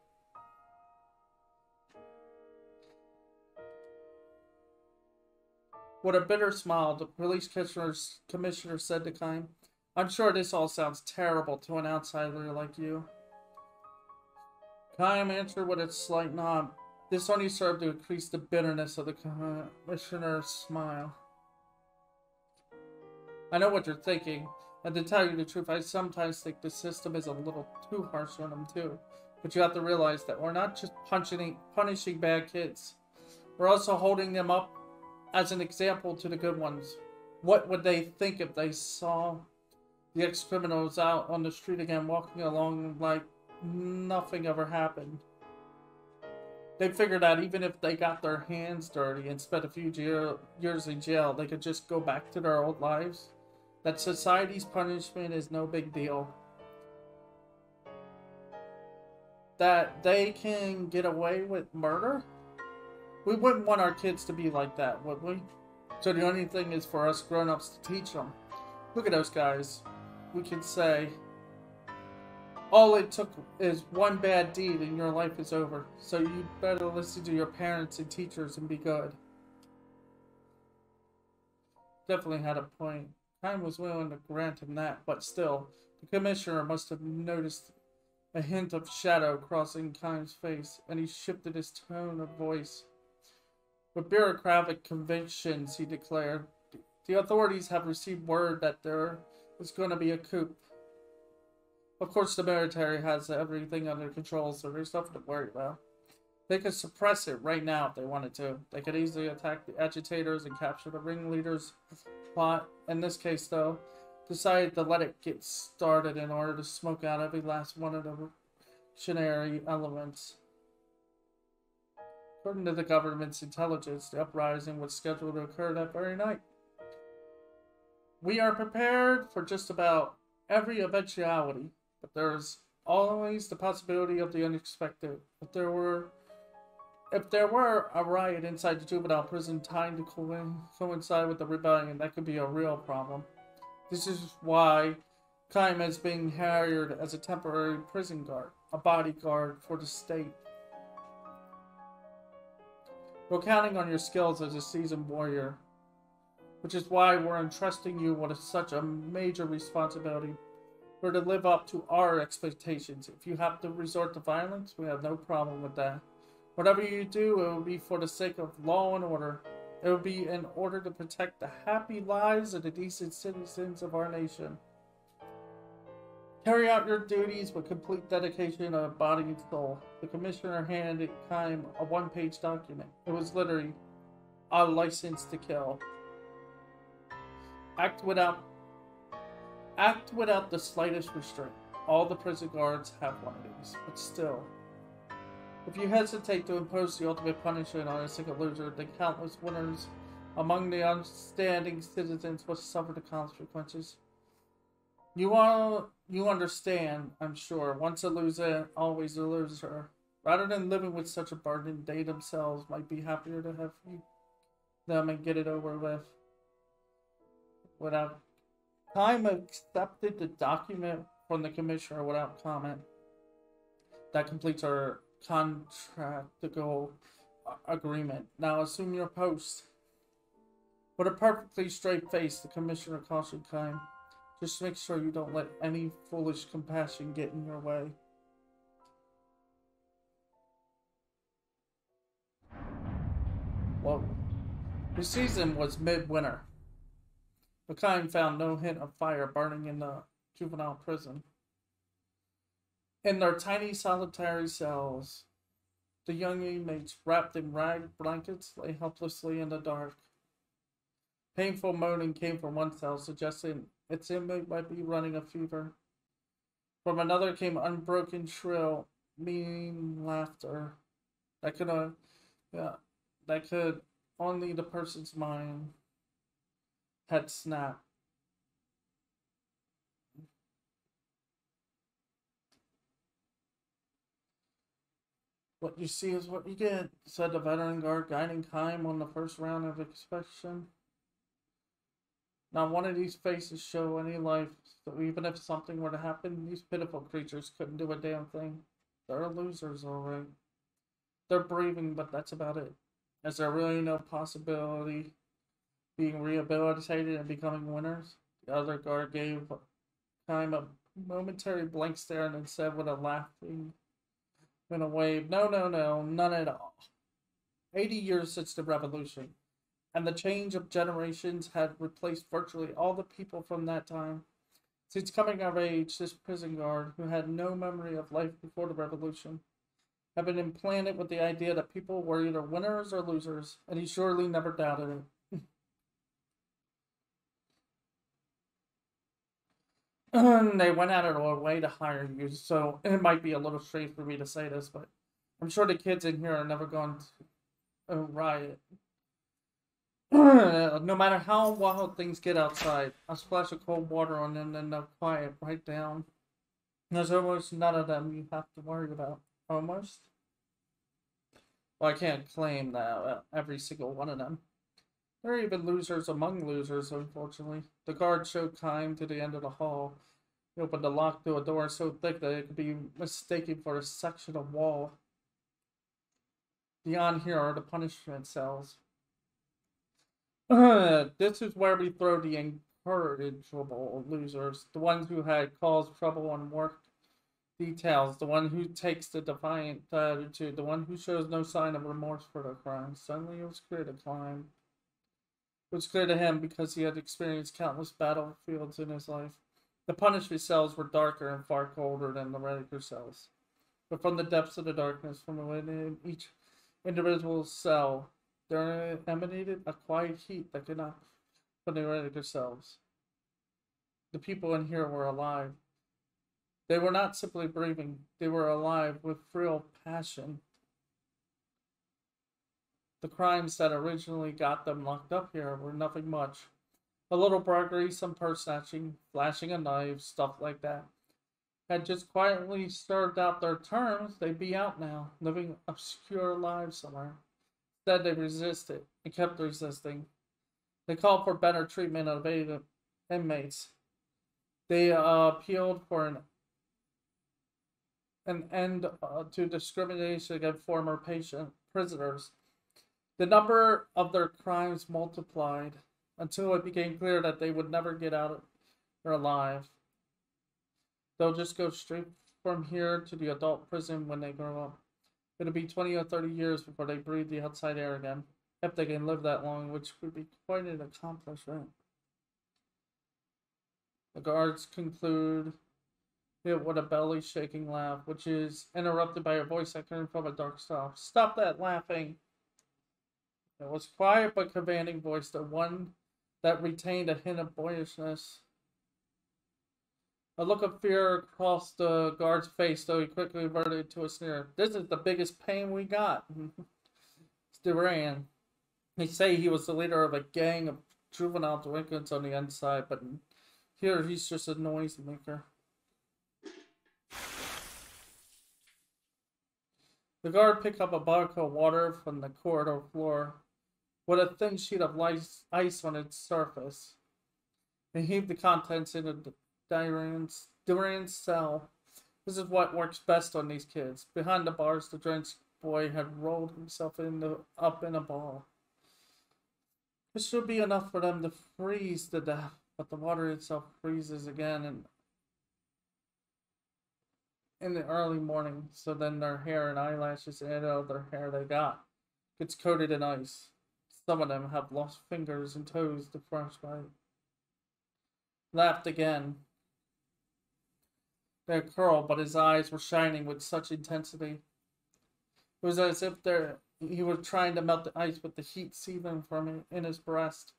Speaker 1: With a bitter smile, the police commissioner said to Kime, "I'm sure this all sounds terrible to an outsider like you." Kime answered with a slight nod. This only served to increase the bitterness of the commissioner's smile. I know what you're thinking, and to tell you the truth, I sometimes think the system is a little too harsh on them too. But you have to realize that we're not just punishing bad kids. We're also holding them up as an example to the good ones. What would they think if they saw the ex-criminals out on the street again, walking along like nothing ever happened? They figured that even if they got their hands dirty and spent a few years in jail, they could just go back to their old lives. That society's punishment is no big deal. That they can get away with murder? We wouldn't want our kids to be like that, would we? So the only thing is for us grown-ups to teach them. Look at those guys. We can say, all it took is one bad deed and your life is over. So you better listen to your parents and teachers and be good. Definitely had a point. Kime was willing to grant him that, but still, the commissioner must have noticed a hint of shadow crossing Kime's face, and he shifted his tone of voice. With bureaucratic convictions, he declared, the authorities have received word that there is going to be a coup. Of course, the military has everything under control, so there's nothing to worry about. They could suppress it right now if they wanted to. They could easily attack the agitators and capture the ringleaders plot. In this case, though, decided to let it get started in order to smoke out every last one of the reactionary elements. According to the government's intelligence, the uprising was scheduled to occur that very night. We are prepared for just about every eventuality, but there's always the possibility of the unexpected. If there were a riot inside the juvenile prison timed to coincide with the rebellion, that could be a real problem. This is why Kime is being hired as a temporary prison guard, a bodyguard for the state. We're counting on your skills as a seasoned warrior, which is why we're entrusting you with such a major responsibility. We're to live up to our expectations. If you have to resort to violence, we have no problem with that. Whatever you do, it will be for the sake of law and order. It will be in order to protect the happy lives of the decent citizens of our nation. Carry out your duties with complete dedication of body and soul. The commissioner handed Kime a one-page document. It was literally a license to kill. Act without the slightest restraint. All the prison guards have one of these, but still. If you hesitate to impose the ultimate punishment on a single loser, then countless winners among the upstanding citizens will suffer the consequences. You understand, I'm sure. Once a loser, always a loser. Rather than living with such a burden, they themselves might be happier to have them and get it over with. Without Kime accepted the document from the commissioner without comment. That completes our contractual agreement. Now assume your post. With a perfectly straight face, the commissioner cautioned Kime. Just make sure you don't let any foolish compassion get in your way. Whoa. The season was midwinter. But Kime found no hint of fire burning in the juvenile prison. In their tiny solitary cells, the young inmates wrapped in rag blankets lay helplessly in the dark. Painful moaning came from one cell, suggesting its inmate might be running a fever. From another came unbroken, shrill, mean laughter that could only the person's mind had snapped. What you see is what you get, said the veteran guard, guiding Kime on the first round of inspection. Not one of these faces show any life, so even if something were to happen, these pitiful creatures couldn't do a damn thing. They're losers, alright. They're breathing, but that's about it. Is there really no possibility being rehabilitated and becoming winners? The other guard gave Kime a momentary blank stare and then said with a laughing in a wave, no, none at all. 80 years since the revolution. and the change of generations had replaced virtually all the people from that time. Since coming of age, this prison guard, who had no memory of life before the revolution, had been implanted with the idea that people were either winners or losers, and he surely never doubted it. They went out of their way to hire you, so it might be a little strange for me to say this, but I'm sure the kids in here are never going to riot. No matter how wild things get outside, a splash of cold water on them and they'll quiet right down. There's almost none of them you have to worry about. Almost? Well, I can't claim that every single one of them. There are even losers among losers, unfortunately. The guard showed kind to the end of the hall. He opened the lock to a door so thick that it could be mistaken for a section of wall. Beyond here are the punishment cells. This is where we throw the incorrigible losers, the ones who had caused trouble and worked details, the one who takes the defiant attitude, the one who shows no sign of remorse for their crimes. Suddenly it was clear to climb. It was clear to him because he had experienced countless battlefields in his life. The punishment cells were darker and far colder than the regular cells. But from the depths of the darkness, from within each individual cell, there emanated a quiet heat that could not from the regular cells. The people in here were alive. They were not simply breathing, they were alive with real passion. The crimes that originally got them locked up here were nothing much. A little burglary, some purse snatching, flashing a knife, stuff like that. Had just quietly served out their terms, they'd be out now, living obscure lives somewhere. Instead, they resisted and kept resisting. They called for better treatment of inmates. They appealed for an end to discrimination against former prisoners. The number of their crimes multiplied until it became clear that they would never get out there alive. They'll just go straight from here to the adult prison when they grow up. It'll be 20 or 30 years before they breathe the outside air again, if they can live that long, which would be quite an accomplishment. The guards conclude it with a belly-shaking laugh, which is interrupted by a voice echoing from a dark stop. Stop that laughing! It was quiet but commanding voice, the one that retained a hint of boyishness. A look of fear crossed the guard's face, though he quickly reverted to a sneer. This is the biggest pain we got. Duran. They say he was the leader of a gang of juvenile delinquents on the inside, but here he's just a noisemaker. The guard picked up a bottle of water from the corridor floor with a thin sheet of ice on its surface. He heaved the contents into Duran's cell. This is what works best on these kids. Behind the bars, the drenched boy had rolled himself up in a ball. This should be enough for them to freeze to death, but the water itself freezes again in the early morning, so then their hair and eyelashes and any other hair they got gets coated in ice. Some of them have lost fingers and toes to frostbite. Laughed again. They curled, but his eyes were shining with such intensity. It was as if he was trying to melt the ice with the heat seething from it in his breast.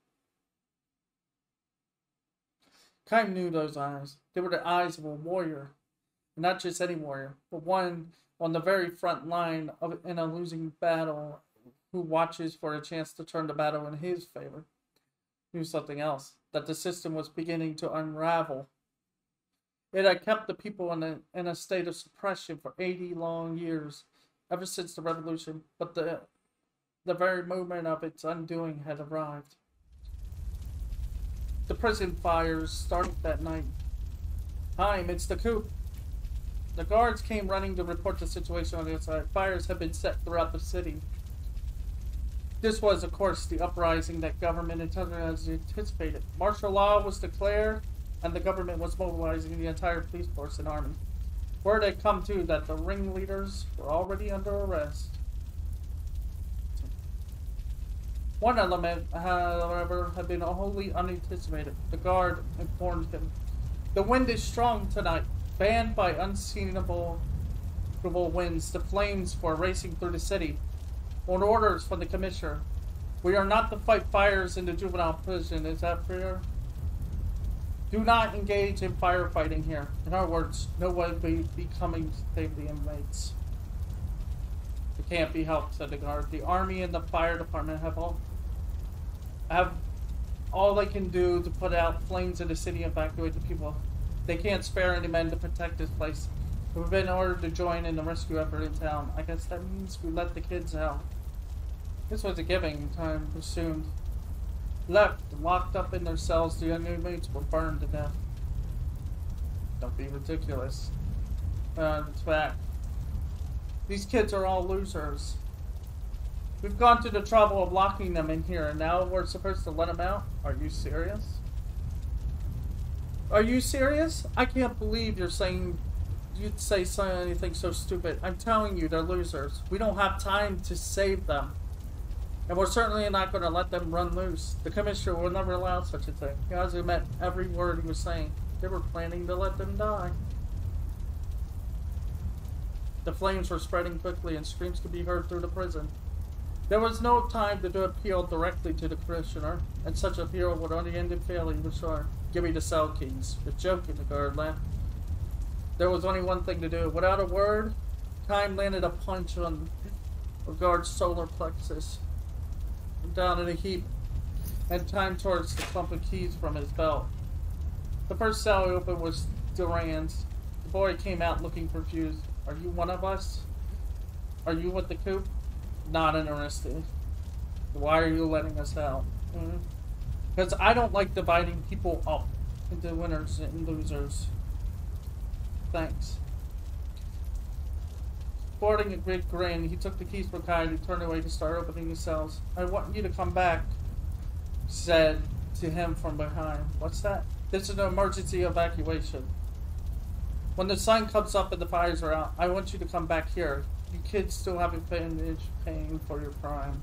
Speaker 1: Kai knew those eyes. They were the eyes of a warrior. And not just any warrior, but one on the very front line in a losing battle who watches for a chance to turn the battle in his favor. He knew something else, that the system was beginning to unravel. It had kept the people in a state of suppression for 80 long years, ever since the revolution, but the very moment of its undoing had arrived. The prison fires started that night. Time, it's the coup. The guards came running to report the situation on the outside. Fires had been set throughout the city. This was, of course, the uprising that government anticipated. Martial law was declared, and the government was mobilizing the entire police force and army. Word had come, too, that the ringleaders were already under arrest. One element, however, had been wholly unanticipated. The guard informed him. The wind is strong tonight, fanned by unseeable winds. The flames were racing through the city. On orders from the commissioner. We are not to fight fires in the juvenile prison, is that fair? Do not engage in firefighting here. In other words, no one will be coming to save the inmates. It can't be helped, said the guard. The army and the fire department have all they can do to put out flames in the city and evacuate the people. They can't spare any men to protect this place. We've been ordered to join in the rescue effort in town. I guess that means we let the kids out. This was a giving time presumed. Left, locked up in their cells, the young inmates were burned to death. Don't be ridiculous. In fact, these kids are all losers. We've gone to the trouble of locking them in here, and now we're supposed to let them out? Are you serious? Are you serious? I can't believe you'd say anything so stupid. I'm telling you, they're losers. We don't have time to save them. And we're certainly not going to let them run loose. The commissioner will never allow such a thing. He hasn't meant every word he was saying. They were planning to let them die. The flames were spreading quickly and screams could be heard through the prison. There was no time to do appeal directly to the commissioner, and such appeal would only end in failure, for sure. Give me the cell keys. You're joking, the guard laughed. There was only one thing to do. Without a word, Time landed a punch on the guard's solar plexus. Down in a heap, and Time towards the clump of keys from his belt. The first cell he opened was Duran's. The boy came out looking confused. Are you one of us? Are you with the coop? Not interested. Why are you letting us out? Because I don't like dividing people up into winners and losers. Thanks. Sporting a great grin, he took the keys from Kai and turned away to start opening the cells. I want you to come back, said to him from behind. What's that? This is an emergency evacuation. When the sun comes up and the fires are out, I want you to come back here. You kids still haven't finished paying for your crime.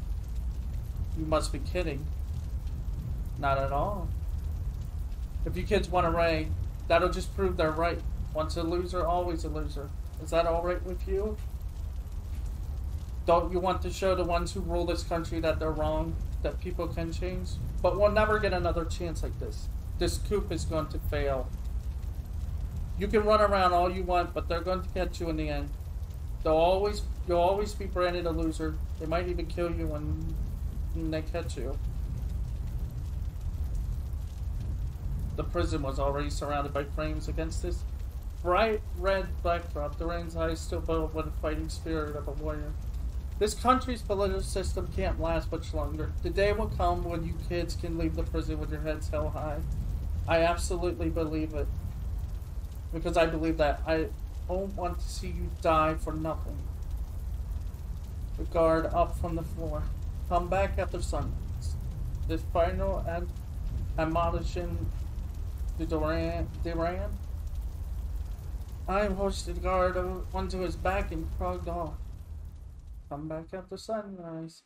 Speaker 1: You must be kidding. Not at all. If you kids want a ray, that'll just prove they're right. Once a loser, always a loser. Is that alright with you? Don't you want to show the ones who rule this country that they're wrong, that people can change? But we'll never get another chance like this. This coup is going to fail. You can run around all you want, but they're going to catch you in the end. You'll always be branded a loser. They might even kill you when they catch you. The prison was already surrounded by frames against this bright red backdrop. Duran's eyes still bubbled with the fighting spirit of a warrior. This country's political system can't last much longer. The day will come when you kids can leave the prison with your heads held high. I absolutely believe it. Because I believe that. I don't want to see you die for nothing. The guard up from the floor. Come back after sunrise. This final admonition to Duran. I hoisted the guard onto his back and crawled off. Come back after sunrise.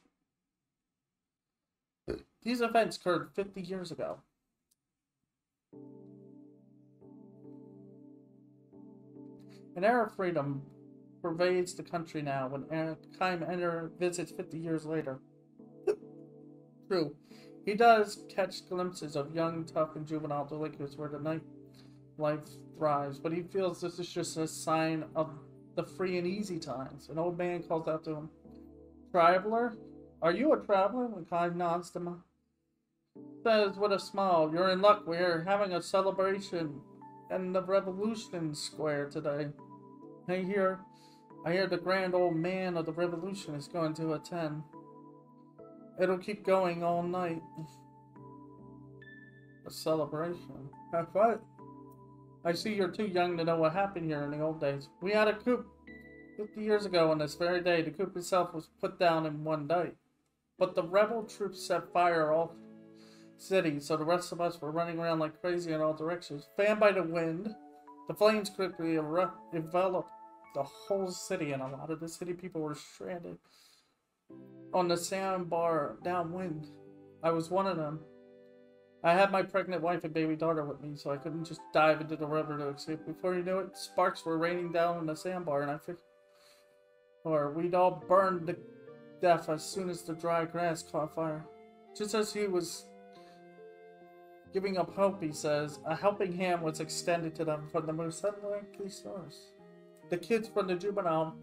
Speaker 1: These events occurred 50 years ago. An air of freedom pervades the country now when Time visits 50 years later. True, he does catch glimpses of young, tough, and juvenile delinquents where the night life thrives, but he feels this is just a sign of the free and easy times. An old man calls out to him, Traveler? Are you a traveler? When Kai nods to him, says with a smile, You're in luck. We're having a celebration in the Revolution Square today. I hear the grand old man of the Revolution is going to attend. It'll keep going all night. A celebration. Have fun. I see you're too young to know what happened here in the old days. We had a coup 50 years ago on this very day. The coup itself was put down in one day. But the rebel troops set fire all city, so the rest of us were running around like crazy in all directions. Fanned by the wind, the flames quickly enveloped the whole city, and a lot of the city people were stranded on the sandbar downwind. I was one of them. I had my pregnant wife and baby daughter with me, so I couldn't just dive into the river to escape. Before you knew it, sparks were raining down on the sandbar, and I figured, or we'd all burned to death as soon as the dry grass caught fire. Just as he was giving up hope, he says, a helping hand was extended to them from the most unlikely source. The kids from the juvenile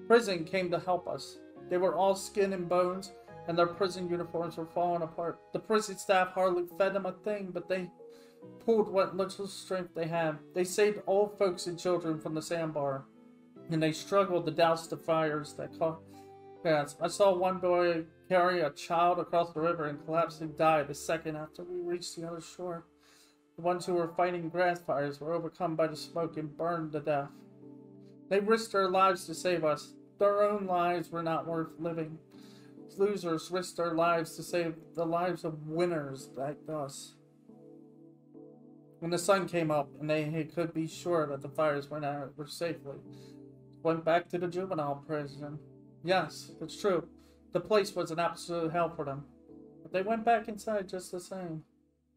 Speaker 1: prison came to help us. They were all skin and bones, and their prison uniforms were falling apart. The prison staff hardly fed them a thing, but they pulled what little strength they had. They saved old folks and children from the sandbar, and they struggled to douse the fires that caught gas. I saw one boy carry a child across the river and collapse and die the second after we reached the other shore. The ones who were fighting grass fires were overcome by the smoke and burned to death. They risked their lives to save us. Their own lives were not worth living. Losers risked their lives to save the lives of winners like us. When the sun came up and they could be sure that the fires went out safely, went back to the juvenile prison. Yes, it's true. The place was an absolute hell for them. But they went back inside just the same.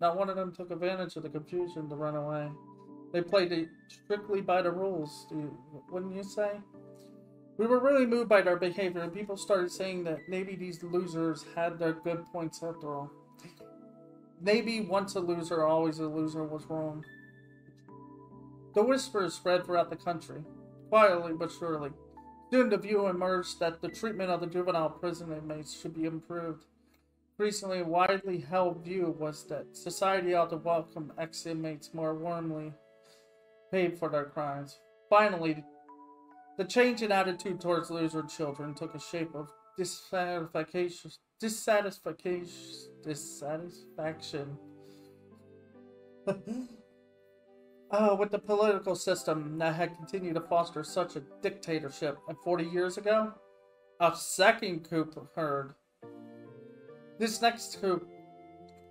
Speaker 1: Not one of them took advantage of the confusion to run away. They played it strictly by the rules, wouldn't you say? We were really moved by their behavior, and people started saying that maybe these losers had their good points after all. Maybe once a loser, always a loser was wrong. The whispers spread throughout the country, quietly but surely. Soon the view emerged that the treatment of the juvenile prison inmates should be improved. Recently, a widely held view was that society ought to welcome ex-inmates more warmly, paid for their crimes. Finally, the change in attitude towards loser children took a shape of dissatisfaction with the political system that had continued to foster such a dictatorship. And 40 years ago, a second coup occurred. This next coup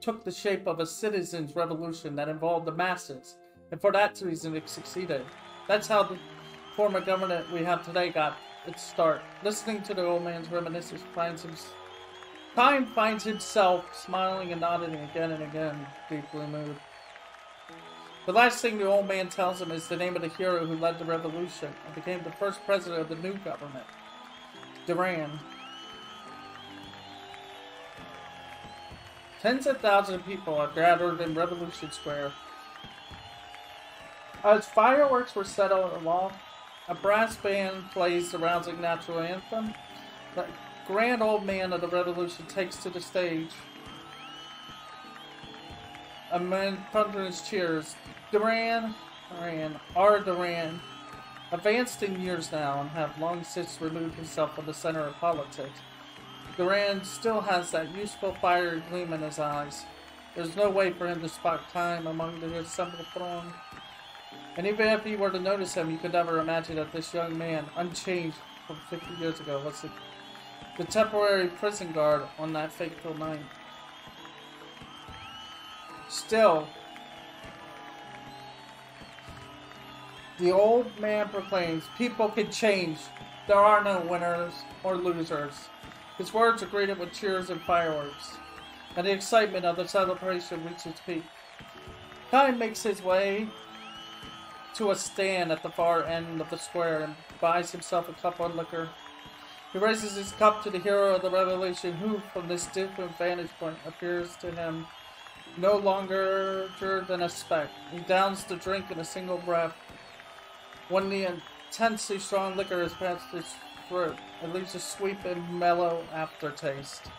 Speaker 1: took the shape of a citizens' revolution that involved the masses, and for that reason it succeeded. That's how the form of government we have today got its start. Listening to the old man's reminiscences finds himself smiling and nodding again and again, deeply moved. The last thing the old man tells him is the name of the hero who led the revolution and became the first president of the new government, Duran. Tens of thousands of people are gathered in Revolution Square. As fireworks were set aloft, a brass band plays the rousing national anthem. The grand old man of the revolution takes to the stage. Amid thunderous cheers, Duran, advanced in years now and have long since removed himself from the center of politics. Duran still has that useful fiery gleam in his eyes. There's no way for him to spot time among the assembled throng. And even if he were to notice him, you could never imagine that this young man, unchanged from 50 years ago, was the temporary prison guard on that fateful night. Still, the old man proclaims, people can change. There are no winners or losers. His words are greeted with cheers and fireworks, and the excitement of the celebration reaches peak. Kai makes his way to a stand at the far end of the square and buys himself a cup of liquor. He raises his cup to the hero of the revolution, who, from this different vantage point, appears to him no longer than a speck. He downs the drink in a single breath. When the intensely strong liquor is past his throat, it leaves a sweet and mellow aftertaste.